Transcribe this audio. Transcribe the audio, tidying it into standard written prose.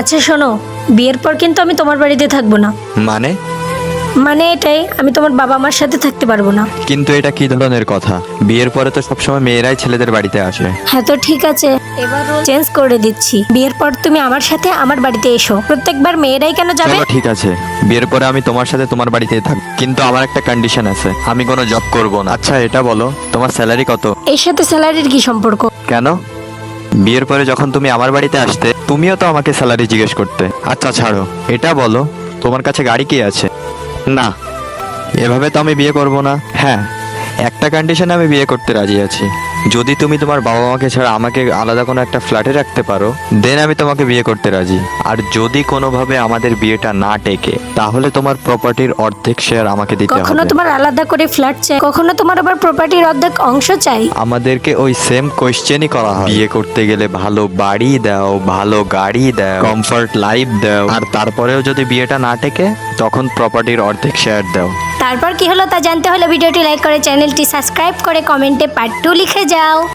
আচ্ছা শোনো, বিয়ের পর কিন্তু আমি তোমার বাড়িতে থাকবো না। মানে? মানে এটাই, আমি তোমার বাবা মার সাথে থাকতে পারবো না। কিন্তু এটা কি ধরনের কথা? বিয়ের পরে তো সবসময় মেয়েরাই ছেলেদের বাড়িতে আসে। হ্যাঁ তো ঠিক আছে, এবার চেঞ্জ করে দিচ্ছি। বিয়ের পর তুমি আমার সাথে আমার বাড়িতে এসো। প্রত্যেকবার মেয়েরাই কেন যাবে? চলো ঠিক আছে, বিয়ের পরে আমি তোমার সাথে তোমার বাড়িতেই থাকবো, কিন্তু আমার একটা কন্ডিশন আছে, আমি কোনো জব করব না। আচ্ছা এটা বলো, তোমার স্যালারি কত? এর সাথে স্যালারির কি সম্পর্ক? কেন? বিয়ের পরে যখন তুমি আমার বাড়িতে আসতে, তুমিও তো আমাকে স্যালারি জিজ্ঞেস করতে। আচ্ছা ছাড়ো, এটা বলো তোমার কাছে গাড়ি কি আছে? না, এভাবে তো আমি বিয়ে করব না। হ্যাঁ, একটা কন্ডিশনে আমি বিয়ে করতে রাজি আছি। যদি তুমি তোমার বাবা মাকে ছাড়া আমাকে আলাদা কোনো একটা ফ্ল্যাটে রাখতে পারো, দেন আমি তোমাকে বিয়ে করতে রাজি। আর যদি কোনোভাবে আমাদের বিয়েটা না টেকে, তাহলে তোমার প্রপার্টির অর্ধেক শেয়ার আমাকে দিতে কখনো হবে। তোমার আলাদা করে ফ্ল্যাট চাই, কখনো তোমার আবার প্রপার্টির অর্ধেক অংশ চাই। আমাদেরকে ওই সেম কোয়েশ্চেনই করা হয়, বিয়ে করতে গেলে ভালো বাড়ি দাও, ভালো গাড়ি দাও, কমফর্ট লাইফ দাও, আর তারপরেও যদি বিয়েটা না টেকে, তখন প্রপার্টির অর্ধেক শেয়ার দাও। তারপর কি হলো তা জানতে হলে ভিডিওটি লাইক করে চ্যানেলটি সাবস্ক্রাইব করে কমেন্টে পার্ট 2 লিখে যাও।